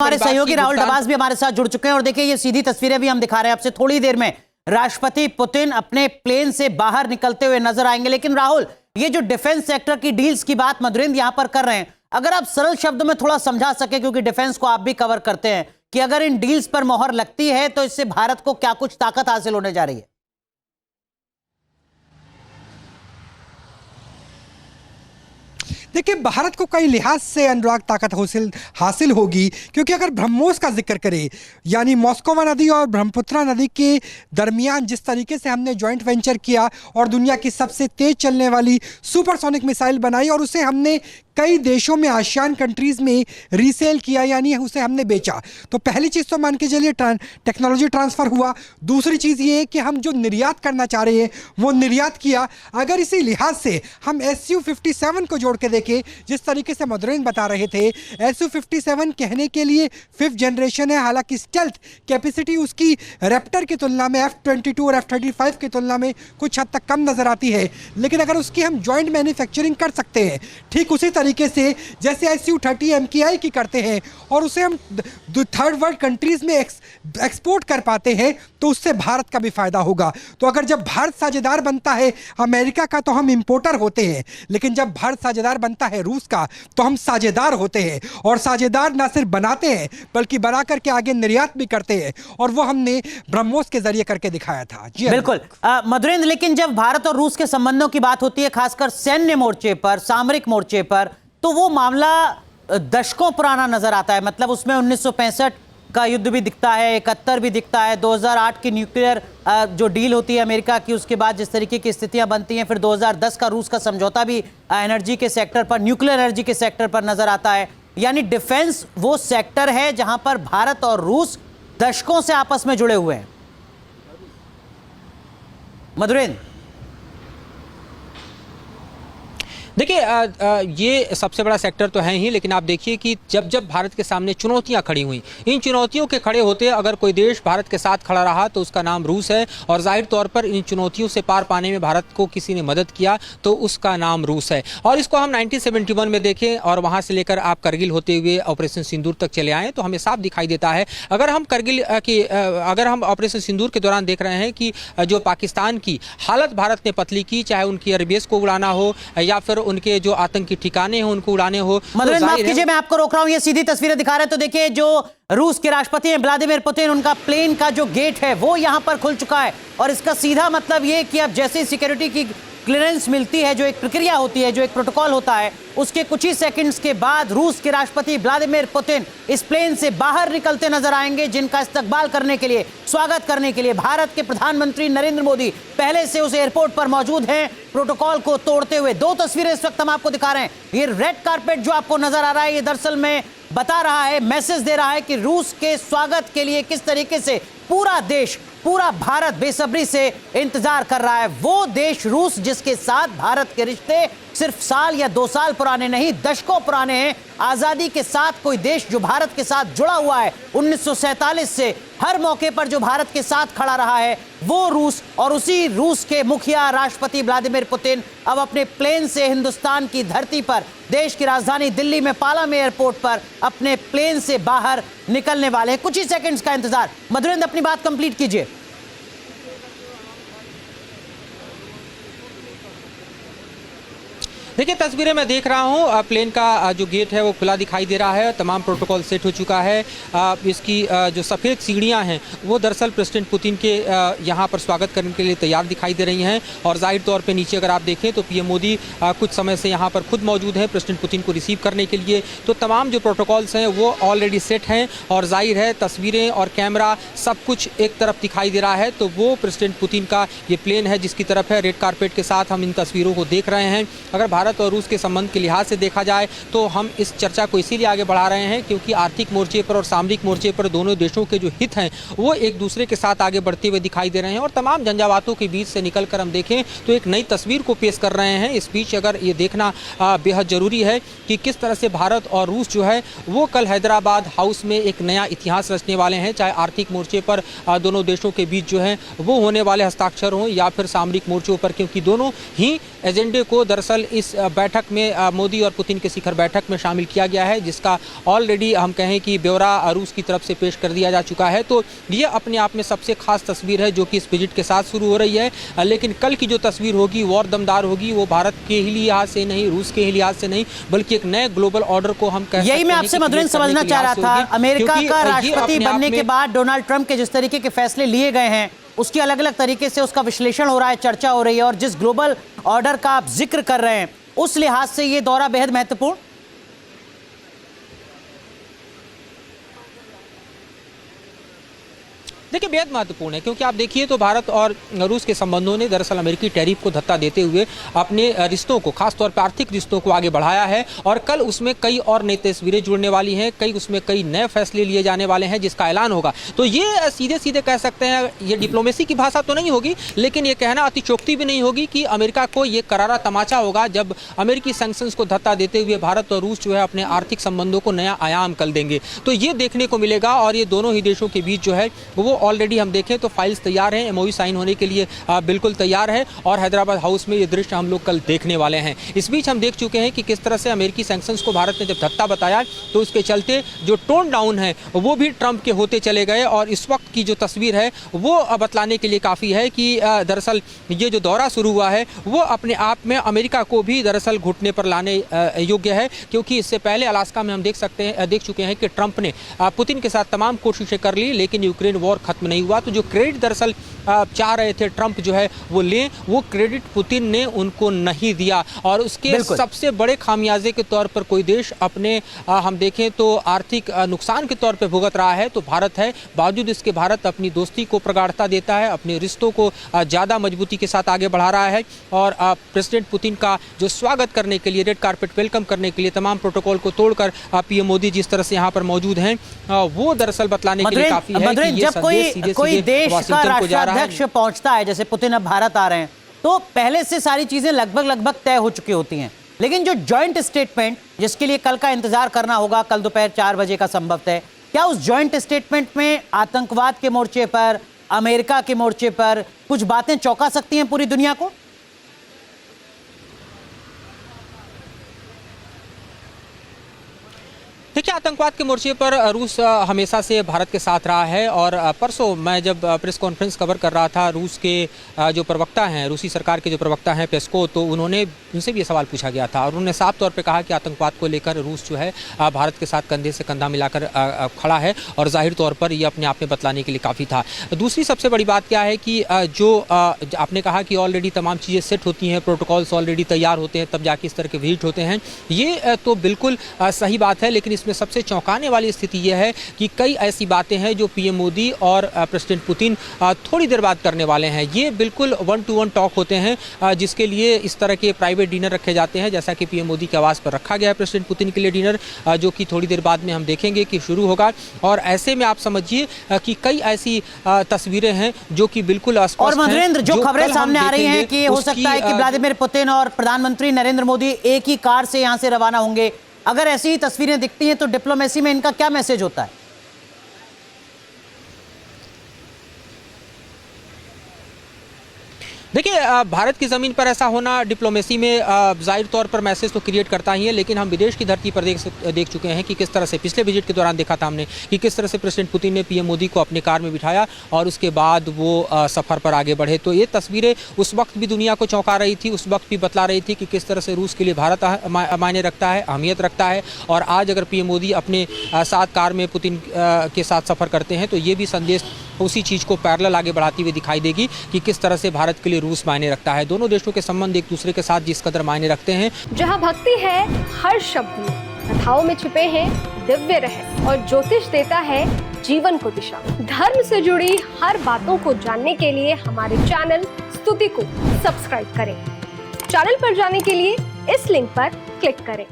हमारे सहयोगी राहुल डबास भी हमारे साथ जुड़ चुके हैं और देखिए ये सीधी तस्वीरें भी हम दिखा रहे हैं आपसे। थोड़ी देर में राष्ट्रपति पुतिन अपने प्लेन से बाहर निकलते हुए नजर आएंगे। लेकिन राहुल, ये जो डिफेंस सेक्टर की डील्स की बात मधुरेंद्र यहां पर कर रहे हैं, अगर आप सरल शब्दों में थोड़ा समझा सके, क्योंकि डिफेंस को आप भी कवर करते हैं, कि अगर इन डील्स पर मोहर लगती है तो इससे भारत को क्या कुछ ताकत हासिल होने जा रही है? देखिए, भारत को कई लिहाज से अनुराग ताकत हासिल होगी, क्योंकि अगर ब्रह्मोस का जिक्र करें, यानी मॉस्कोवा नदी और ब्रह्मपुत्रा नदी के दरमियान जिस तरीके से हमने जॉइंट वेंचर किया और दुनिया की सबसे तेज चलने वाली सुपरसोनिक मिसाइल बनाई और उसे हमने कई देशों में, आसियान कंट्रीज में रीसेल किया, यानी उसे हमने बेचा, तो पहली चीज़ तो मान के चलिए टेक्नोलॉजी ट्रांसफ़र हुआ। दूसरी चीज़ ये है कि हम जो निर्यात करना चाह रहे हैं वो निर्यात किया। अगर इसी लिहाज से हम SU-57 को जोड़ के देखें, जिस तरीके से मधुरेंद्र बता रहे थे, SU-57 कहने के लिए 5th जनरेशन है, हालांकि स्टेल्थ कैपेसिटी उसकी रैप्टर की तुलना में F-22 और F-35 की तुलना में कुछ हद तक कम नज़र आती है। लेकिन अगर उसकी हम जॉइंट मैन्युफैक्चरिंग कर सकते हैं, ठीक उसी तरीके से जैसे SU-30 MKI की करते हैं, और उसे हम थर्ड वर्ल्ड कंट्रीज में एक्सपोर्ट कर पाते हैं, तो उससे भारत का भी फायदा होगा। तो अगर जब भारत साझेदार बनता है अमेरिका का, तो हम इंपोर्टर होते हैं, लेकिन जब भारत साझेदार बनता है रूस का, तो हम साझेदार होते हैं। और साझेदार ना सिर्फ बनाते हैं बल्कि बना करके आगे निर्यात भी करते हैं, और वो हमने ब्रह्मोस के जरिए करके दिखाया था। जी बिल्कुल मधुरेंद्र, लेकिन जब भारत और रूस के संबंधों की बात होती है, खासकर सैन्य मोर्चे पर, सामरिक मोर्चे पर, तो वो मामला दशकों पुराना नजर आता है। मतलब उसमें 1965 का युद्ध भी दिखता है, 71 भी दिखता है, 2008 की न्यूक्लियर जो डील होती है अमेरिका की, उसके बाद जिस तरीके की स्थितियां बनती हैं, फिर 2010 का रूस का समझौता भी एनर्जी के सेक्टर पर, न्यूक्लियर एनर्जी के सेक्टर पर नजर आता है। यानी डिफेंस वो सेक्टर है जहां पर भारत और रूस दशकों से आपस में जुड़े हुए हैं। मधुरेंद्र, देखिए, ये सबसे बड़ा सेक्टर तो है ही, लेकिन आप देखिए कि जब जब भारत के सामने चुनौतियां खड़ी हुई, इन चुनौतियों के खड़े होते अगर कोई देश भारत के साथ खड़ा रहा तो उसका नाम रूस है, और जाहिर तौर पर इन चुनौतियों से पार पाने में भारत को किसी ने मदद किया तो उसका नाम रूस है। और इसको हम 1971 में देखें और वहाँ से लेकर आप करगिल होते हुए ऑपरेशन सिंदूर तक चले आए, तो हमें साफ दिखाई देता है। अगर हम करगिल की अगर हम ऑपरेशन सिंदूर के दौरान देख रहे हैं कि जो पाकिस्तान की हालत भारत ने पतली की, चाहे उनकी एयरबेस को उड़ाना हो या फिर उनके जो आतंकी ठिकाने हैं उनको उड़ाने हो। मधुरेंद्र, माफ कीजिए, मैं आपको रोक रहा हूं, ये सीधी तस्वीरें दिखा रहे हैं। तो देखिए, जो रूस के राष्ट्रपति हैं व्लादिमीर पुतिन, उनका प्लेन का जो गेट है वो यहां पर खुल चुका है, और इसका सीधा मतलब ये कि अब जैसे सिक्योरिटी की क्लियरेंस मिलती है, जो एक प्रक्रिया होती है, जो एक प्रोटोकॉल होता है, उसके कुछ ही सेकंड्स के बाद रूस के राष्ट्रपति व्लादिमीर पुतिन इस प्लेन से बाहर निकलते नजर आएंगे, जिनका इस्तकबाल करने के लिए, स्वागत करने के लिए भारत के प्रधानमंत्री नरेंद्र मोदी पहले से उस एयरपोर्ट पर मौजूद हैं, प्रोटोकॉल को तोड़ते हुए। दो तस्वीरें इस वक्त हम आपको दिखा रहे हैं। ये रेड कारपेट जो आपको नजर आ रहा है, ये दरअसल में बता रहा है, मैसेज दे रहा है कि रूस के स्वागत के लिए किस तरीके से पूरा देश, पूरा भारत बेसब्री से इंतजार कर रहा है। वो देश रूस, जिसके साथ भारत के रिश्ते सिर्फ साल या 2 साल पुराने नहीं, दशकों पुराने हैं। आजादी के साथ कोई देश जो भारत के साथ जुड़ा हुआ है 1947 से, हर मौके पर जो भारत के साथ खड़ा रहा है, वो रूस। और उसी रूस के मुखिया राष्ट्रपति व्लादिमीर पुतिन अब अपने प्लेन से हिंदुस्तान की धरती पर, देश की राजधानी दिल्ली में पालाम एयरपोर्ट पर अपने प्लेन से बाहर निकलने वाले हैं। कुछ ही सेकंड्स का इंतजार। मधुरेंद्र, अपनी बात कंप्लीट कीजिए। देखिए, तस्वीरें मैं देख रहा हूँ, प्लेन का जो गेट है वो खुला दिखाई दे रहा है, तमाम प्रोटोकॉल सेट हो चुका है। इसकी जो सफ़ेद सीढ़ियाँ हैं वो दरअसल प्रेसिडेंट पुतिन के यहाँ पर स्वागत करने के लिए तैयार दिखाई दे रही हैं, और जाहिर तौर पे नीचे अगर आप देखें तो PM मोदी कुछ समय से यहाँ पर खुद मौजूद हैं प्रेसिडेंट पुतिन को रिसीव करने के लिए। तो तमाम जो प्रोटोकॉल्स हैं वो ऑलरेडी सेट हैं, और जाहिर है तस्वीरें और कैमरा सब कुछ एक तरफ दिखाई दे रहा है, तो वो प्रेसिडेंट पुतिन का ये प्लेन है जिसकी तरफ है। रेड कारपेट के साथ हम इन तस्वीरों को देख रहे हैं। अगर भारत और रूस के संबंध के लिहाज से देखा जाए तो हम इस चर्चा को इसीलिए आगे बढ़ा रहे हैं क्योंकि आर्थिक मोर्चे पर और सामरिक मोर्चे पर दोनों देशों के जो हित हैं वो एक दूसरे के साथ आगे बढ़ते हुए दिखाई दे रहे हैं, और तमाम झंझावातों के बीच से निकलकर हम देखें तो एक नई तस्वीर को पेश कर रहे हैं। इस बीच अगर ये देखना बेहद ज़रूरी है कि किस तरह से भारत और रूस जो है वो कल हैदराबाद हाउस में एक नया इतिहास रचने वाले हैं, चाहे आर्थिक मोर्चे पर दोनों देशों के बीच जो है वो होने वाले हस्ताक्षर हों या फिर सामरिक मोर्चों पर, क्योंकि दोनों ही एजेंडे को दरअसल इस बैठक में मोदी और पुतिन के शिखर बैठक में शामिल किया गया है, जिसका ऑलरेडी हम कहें कि ब्यौरा रूस की तरफ से पेश कर दिया जा चुका है। तो ये अपने आप में सबसे खास तस्वीर है जो कि इस विजिट के साथ शुरू हो रही है। लेकिन कल की जो तस्वीर होगी वो और दमदार होगी। वो भारत के ही लिहाज से नहीं, रूस के ही लिहाज से नहीं, बल्कि एक नए ग्लोबल ऑर्डर को हम कह सकते हैं। यही मैं आपसे मधुरेंद्र समझना चाह रहा था, अमेरिका का राष्ट्रपति बनने के बाद डोनाल्ड ट्रंप के जिस तरीके के फैसले लिए गए हैं उसकी अलग अलग तरीके से उसका विश्लेषण हो रहा है, चर्चा हो रही है, और जिस ग्लोबल ऑर्डर का आप जिक्र कर रहे हैं उस लिहाज से ये दौरा बेहद महत्वपूर्ण। देखिए बेहद महत्वपूर्ण है, क्योंकि आप देखिए तो भारत और रूस के संबंधों ने दरअसल अमेरिकी टैरिफ को धक्का देते हुए अपने रिश्तों को, खासतौर पर आर्थिक रिश्तों को आगे बढ़ाया है। और कल उसमें कई और नई तस्वीरें जुड़ने वाली हैं, उसमें कई नए फैसले लिए जाने वाले हैं जिसका ऐलान होगा। तो ये सीधे सीधे कह सकते हैं, ये डिप्लोमेसी की भाषा तो नहीं होगी, लेकिन ये कहना अतिशयोक्ति भी नहीं होगी कि अमेरिका को ये करारा तमाचा होगा जब अमेरिकी सैंक्शंस को धक्का देते हुए भारत और रूस जो है अपने आर्थिक संबंधों को नया आयाम कल देंगे। तो ये देखने को मिलेगा, और ये दोनों ही देशों के बीच जो है वो ऑलरेडी हम देखें तो फाइल्स तैयार हैं, एमओयू साइन होने के लिए बिल्कुल तैयार है, और हैदराबाद हाउस में ये दृश्य हम लोग कल देखने वाले हैं। इस बीच हम देख चुके हैं कि किस तरह से अमेरिकी सैंक्शंस को भारत ने जब धक्का बताया तो उसके चलते जो टोन डाउन है वो भी ट्रंप के होते चले गए। और इस वक्त की जो तस्वीर है वो बतलाने के लिए काफ़ी है कि दरअसल ये जो दौरा शुरू हुआ है वो अपने आप में अमेरिका को भी दरअसल घुटने पर लाने योग्य है, क्योंकि इससे पहले अलास्का में हम देख चुके हैं कि ट्रंप ने पुतिन के साथ तमाम कोशिशें कर ली, लेकिन यूक्रेन वॉर खत्म नहीं हुआ। तो जो क्रेडिट दरअसल चाह रहे थे ट्रंप जो है वो लें, वो क्रेडिट पुतिन ने उनको नहीं दिया। और उसके सबसे बड़े खामियाजे के तौर पर कोई देश अपने हम देखें तो आर्थिक नुकसान के तौर पर भुगत रहा है तो भारत है। बावजूद इसके भारत अपनी दोस्ती को प्रगाढ़ता देता है, अपने रिश्तों को ज़्यादा मजबूती के साथ आगे बढ़ा रहा है। और प्रेसिडेंट पुतिन का जो स्वागत करने के लिए, रेड कार्पेट वेलकम करने के लिए तमाम प्रोटोकॉल को तोड़कर पीएम मोदी जिस तरह से यहाँ पर मौजूद हैं वो दरअसल बतलाने के लिए काफी है कि ये संदेश कोई देश का राष्ट्राध्यक्ष पहुंचता है, जैसे पुतिन अब भारत आ रहे हैं, तो पहले से सारी चीजें लगभग तय हो चुकी होती हैं। लेकिन जो जॉइंट स्टेटमेंट जिसके लिए कल का इंतजार करना होगा, कल दोपहर 4 बजे का संभवतः है, क्या उस जॉइंट स्टेटमेंट में आतंकवाद के मोर्चे पर, अमेरिका के मोर्चे पर कुछ बातें चौंका सकती हैं पूरी दुनिया को? देखिए, आतंकवाद के मोर्चे पर रूस हमेशा से भारत के साथ रहा है। और परसों मैं जब प्रेस कॉन्फ्रेंस कवर कर रहा था, रूस के जो प्रवक्ता हैं, रूसी सरकार के जो प्रवक्ता हैं पेस्को, तो उनसे भी ये सवाल पूछा गया था और उन्होंने साफ तौर पे कहा कि आतंकवाद को लेकर रूस जो है भारत के साथ कंधे से कंधा मिलाकर खड़ा है, और जाहिर तौर पर ये अपने आप में बतलाने के लिए काफ़ी था। दूसरी सबसे बड़ी बात क्या है कि जो आपने कहा कि ऑलरेडी तमाम चीज़ें सेट होती हैं, प्रोटोकॉल्स ऑलरेडी तैयार होते हैं, तब जाके इस तरह के विजिट होते हैं, ये तो बिल्कुल सही बात है। लेकिन में सबसे चौंकाने वाली स्थिति यह है कि कई ऐसी बातें हैं जो पीएम मोदी और प्रेसिडेंट पुतिन थोड़ी देर बाद करने वाले हैं। ये बिल्कुल 1-to-1 टॉक होते हैं, जिसके लिए इस तरह के प्राइवेट डिनर रखे जाते हैं, जैसा कि पीएम मोदी के आवास पर रखा गया है प्रेसिडेंट पुतिन के लिए डिनर, जो कि थोड़ी देर बाद में हम देखेंगे कि शुरू होगा। और ऐसे में आप समझिए कि कई ऐसी तस्वीरें हैं जो कि बिल्कुल अस्पष्ट हैं। और मधुरेंद्र, जो खबरें सामने आ रही हैं कि हो सकता है कि व्लादिमीर पुतिन और प्रधानमंत्री नरेंद्र मोदी एक ही कार से यहां से रवाना होंगे, अगर ऐसी ही तस्वीरें दिखती हैं तो डिप्लोमेसी में इनका क्या मैसेज होता है? देखिए, भारत की ज़मीन पर ऐसा होना डिप्लोमेसी में जाहिर तौर पर मैसेज तो क्रिएट करता ही है, लेकिन हम विदेश की धरती पर देख चुके हैं कि किस तरह से पिछले विजिट के दौरान देखा था हमने कि किस तरह से प्रेसिडेंट पुतिन ने पीएम मोदी को अपने कार में बिठाया और उसके बाद वो सफ़र पर आगे बढ़े। तो ये तस्वीरें उस वक्त भी दुनिया को चौंका रही थी, उस वक्त भी बतला रही थी कि किस तरह से रूस के लिए भारत मायने रखता है, अहमियत रखता है। और आज अगर पीएम मोदी अपने साथ कार में पुतिन के साथ सफ़र करते हैं तो ये भी संदेश उसी चीज़ को पैरेलल आगे बढ़ाती हुई दिखाई देगी कि किस तरह से भारत के लिए रूस मायने रखता है। दोनों देशों के संबंध एक दूसरे के साथ जिस कदर मायने रखते हैं। जहां भक्ति है हर शब्द में, कथाओं में छुपे हैं दिव्य रहस्य, और ज्योतिष देता है जीवन को दिशा। धर्म से जुड़ी हर बातों को जानने के लिए हमारे चैनल स्तुति को सब्सक्राइब करें। चैनल पर जाने के लिए इस लिंक पर क्लिक करें।